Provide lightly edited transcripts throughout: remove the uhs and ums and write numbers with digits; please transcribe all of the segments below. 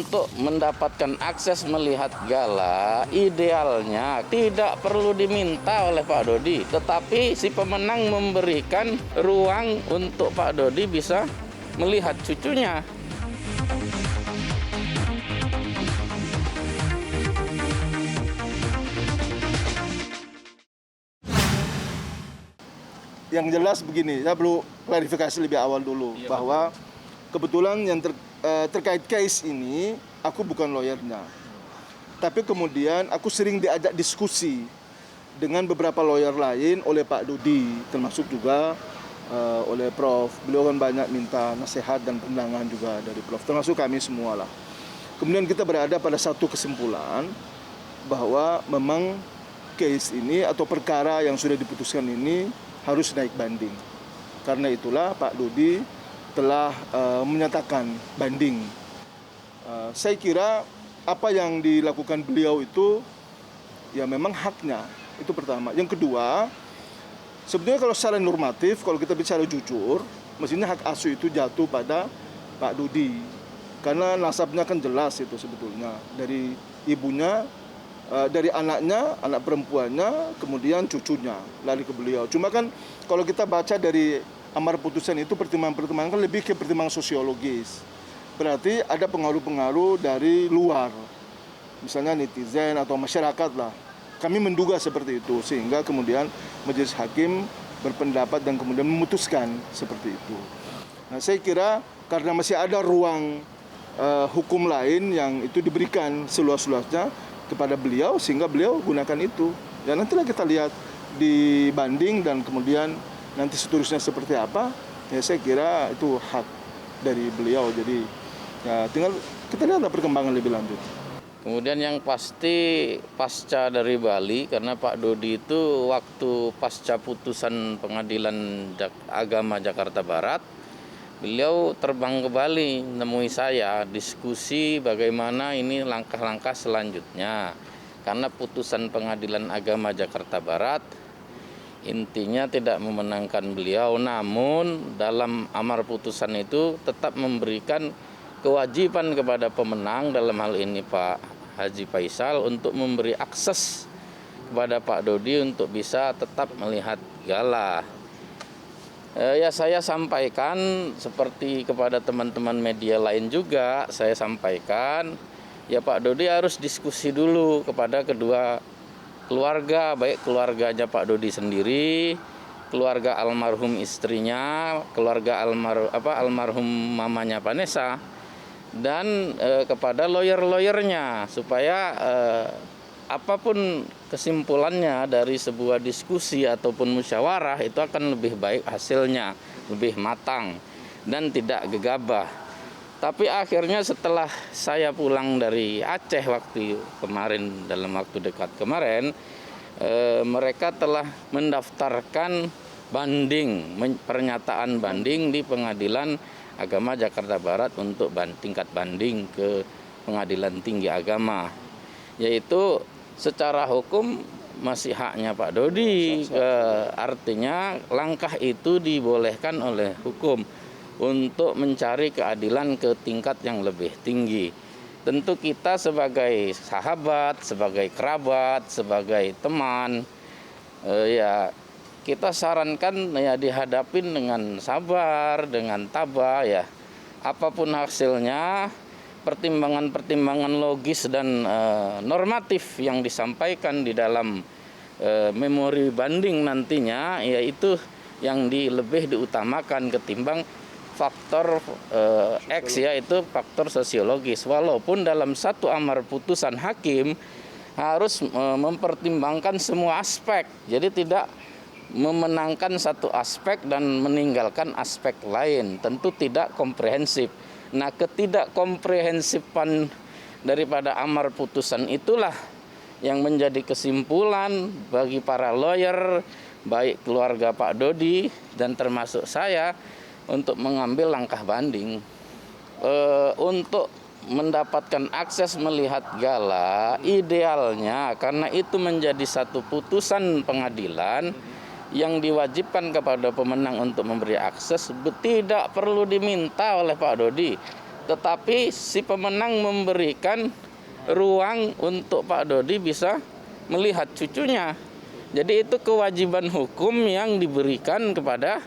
untuk mendapatkan akses melihat gala, idealnya tidak perlu diminta oleh Pak Dodi, tetapi si pemenang memberikan ruang untuk Pak Dodi bisa melihat cucunya. Yang jelas begini, saya perlu klarifikasi lebih awal dulu, bahwa kebetulan yang terkait case ini, aku bukan lawyernya. Tapi kemudian aku sering diajak diskusi dengan beberapa lawyer lain oleh Pak Dodi, termasuk juga oleh Prof. Beliau kan banyak minta nasihat dan pandangan juga dari Prof, termasuk kami semua lah. Kemudian kita berada pada satu kesimpulan bahwa memang case ini atau perkara yang sudah diputuskan ini harus naik banding. Karena itulah Pak Dodi telah menyatakan banding. Saya kira apa yang dilakukan beliau itu ya memang haknya, itu pertama. Yang kedua, sebenarnya kalau secara normatif, kalau kita bicara jujur, mestinya hak asuh itu jatuh pada Pak Dodi. Karena nasabnya kan jelas itu sebetulnya, dari ibunya, dari anaknya, anak perempuannya, kemudian cucunya, lari ke beliau. Cuma kan kalau kita baca dari amar putusan itu pertimbangan-pertimbangan kan lebih ke pertimbangan sosiologis. Berarti ada pengaruh-pengaruh dari luar, misalnya netizen atau masyarakat lah. Kami menduga seperti itu, sehingga kemudian majelis hakim berpendapat dan kemudian memutuskan seperti itu. Nah, saya kira karena masih ada ruang hukum lain yang itu diberikan seluas-luasnya kepada beliau, sehingga beliau gunakan itu. Ya nantilah kita lihat di banding dan kemudian nanti seterusnya seperti apa. Ya saya kira itu hak dari beliau. Jadi ya tinggal kita lihat perkembangan lebih lanjut. Kemudian yang pasti pasca dari Bali, karena Pak Dodi itu waktu pasca putusan Pengadilan Agama Jakarta Barat, beliau terbang ke Bali, nemui saya, diskusi bagaimana ini langkah-langkah selanjutnya. Karena putusan Pengadilan Agama Jakarta Barat intinya tidak memenangkan beliau, namun dalam amar putusan itu tetap memberikan kewajiban kepada pemenang, dalam hal ini Pak Haji Faisal, untuk memberi akses kepada Pak Dodi untuk bisa tetap melihat gala. Ya saya sampaikan seperti kepada teman-teman media lain juga, saya sampaikan ya Pak Dodi harus diskusi dulu kepada kedua keluarga, baik keluarganya Pak Dodi sendiri, keluarga almarhum istrinya, keluarga almarhum mamanya Vanessa, dan kepada lawyer-lawyernya, supaya apapun kesimpulannya dari sebuah diskusi ataupun musyawarah itu akan lebih baik hasilnya, lebih matang dan tidak gegabah. Tapi akhirnya setelah saya pulang dari Aceh waktu kemarin, dalam waktu dekat kemarin, mereka telah mendaftarkan banding, pernyataan banding di Pengadilan Agama Jakarta Barat untuk tingkat banding ke Pengadilan Tinggi Agama, yaitu secara hukum masih haknya Pak Dodi. Artinya langkah itu dibolehkan oleh hukum untuk mencari keadilan ke tingkat yang lebih tinggi. Tentu kita sebagai sahabat, sebagai kerabat, sebagai teman, ya kita sarankan ya dihadapin dengan sabar, dengan tabah ya. Apapun hasilnya, pertimbangan-pertimbangan logis dan normatif yang disampaikan di dalam memori banding nantinya, yaitu yang lebih diutamakan ketimbang faktor X, yaitu faktor sosiologis. Walaupun dalam satu amar putusan hakim harus mempertimbangkan semua aspek, jadi tidak memenangkan satu aspek dan meninggalkan aspek lain, tentu tidak komprehensif. Nah, ketidakkomprehensifan daripada amar putusan itulah yang menjadi kesimpulan bagi para lawyer, baik keluarga Pak Dodi dan termasuk saya, untuk mengambil langkah banding. Untuk mendapatkan akses melihat gala, idealnya karena itu menjadi satu putusan pengadilan yang diwajibkan kepada pemenang untuk memberi akses, tidak perlu diminta oleh Pak Dodi, tetapi si pemenang memberikan ruang untuk Pak Dodi bisa melihat cucunya. Jadi itu kewajiban hukum yang diberikan kepada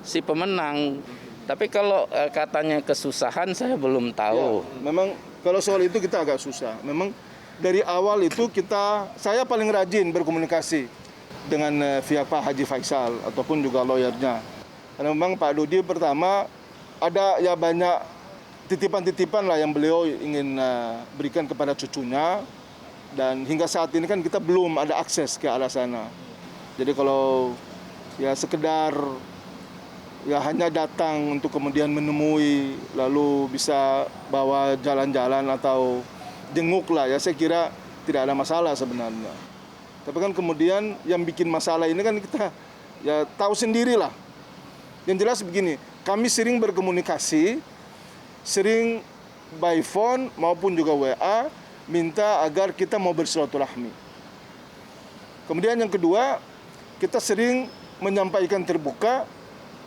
si pemenang. Tapi kalau katanya kesusahan, saya belum tahu. Ya, memang kalau soal itu kita agak susah. Memang dari awal itu saya paling rajin berkomunikasi dengan pihak Pak Haji Faisal ataupun juga lawyernya. Karena memang Pak Dodi pertama ada ya banyak titipan-titipan lah yang beliau ingin berikan kepada cucunya, dan hingga saat ini kan kita belum ada akses ke arah sana. Jadi kalau ya sekedar ya hanya datang untuk kemudian menemui lalu bisa bawa jalan-jalan atau jenguk lah, ya saya kira tidak ada masalah sebenarnya. Tapi kan kemudian yang bikin masalah ini kan kita ya tahu sendirilah. Yang jelas begini, kami sering berkomunikasi, sering by phone maupun juga WA, minta agar kita mau bersilaturahmi. Kemudian yang kedua, kita sering menyampaikan terbuka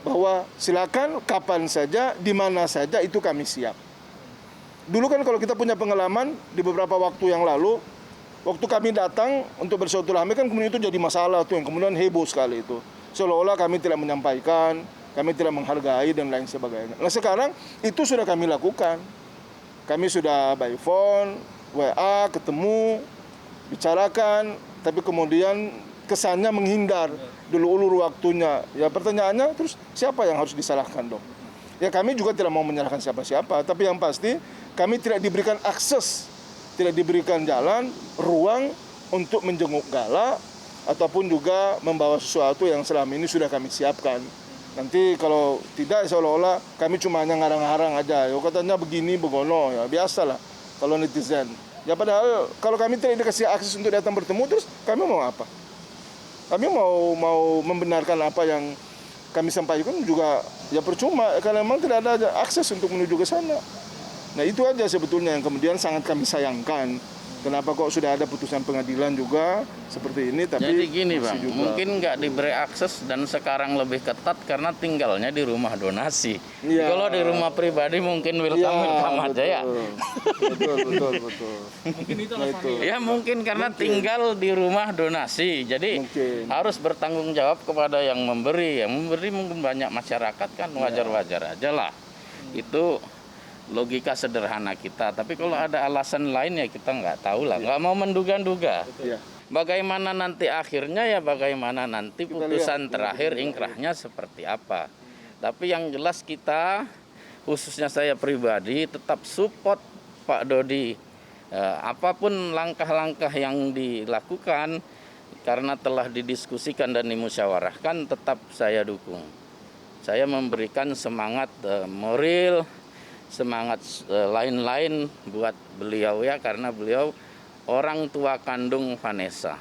bahwa silakan kapan saja, di mana saja itu kami siap. Dulu kan kalau kita punya pengalaman di beberapa waktu yang lalu, waktu kami datang untuk bersilaturahmi kan kemudian itu jadi masalah tuh, yang kemudian heboh sekali itu. Seolah-olah kami tidak menyampaikan, kami tidak menghargai dan lain sebagainya. Nah sekarang itu sudah kami lakukan. Kami sudah by phone, WA, ketemu, bicarakan, tapi kemudian kesannya menghindar dulu ulur waktunya. Ya pertanyaannya terus siapa yang harus disalahkan dong? Ya kami juga tidak mau menyalahkan siapa-siapa, tapi yang pasti kami tidak diberikan akses, tidak diberikan jalan, ruang untuk menjenguk Gala ataupun juga membawa sesuatu yang selama ini sudah kami siapkan. Nanti kalau tidak seolah-olah kami cuma hanya ngarang-ngarang aja. Ya katanya begini, begono, ya biasalah kalau netizen. Ya padahal kalau kami tidak dikasih akses untuk datang bertemu, terus kami mau apa? Kami mau membenarkan apa yang kami sampaikan juga ya percuma, karena memang tidak ada akses untuk menuju ke sana. Nah itu aja sebetulnya yang kemudian sangat kami sayangkan. Kenapa kok sudah ada putusan pengadilan juga seperti ini, tapi jadi gini Bang, juga, mungkin nggak diberi akses dan sekarang lebih ketat karena tinggalnya di rumah donasi. ya, Kalau di rumah pribadi mungkin welcome aja ya. Betul. Mungkin itu Nah, alasannya. Ya mungkin karena tinggal di rumah donasi, jadi Mungkin. harus bertanggung jawab kepada yang memberi. Yang memberi mungkin banyak masyarakat kan, wajar-wajar aja lah. Itu logika sederhana kita. Tapi kalau ada alasan lain ya kita nggak tahu lah, nggak mau menduga-duga. Ya. Bagaimana nanti akhirnya ya bagaimana nanti Kita putusan lihat. terakhir inkrahnya seperti apa. Tapi yang jelas kita, khususnya saya pribadi, tetap support Pak Dodi. Apapun langkah-langkah yang dilakukan, karena telah didiskusikan dan dimusyawarahkan, tetap saya dukung. Saya memberikan semangat moral, semangat lain-lain buat beliau ya, karena beliau orang tua kandung Vanessa.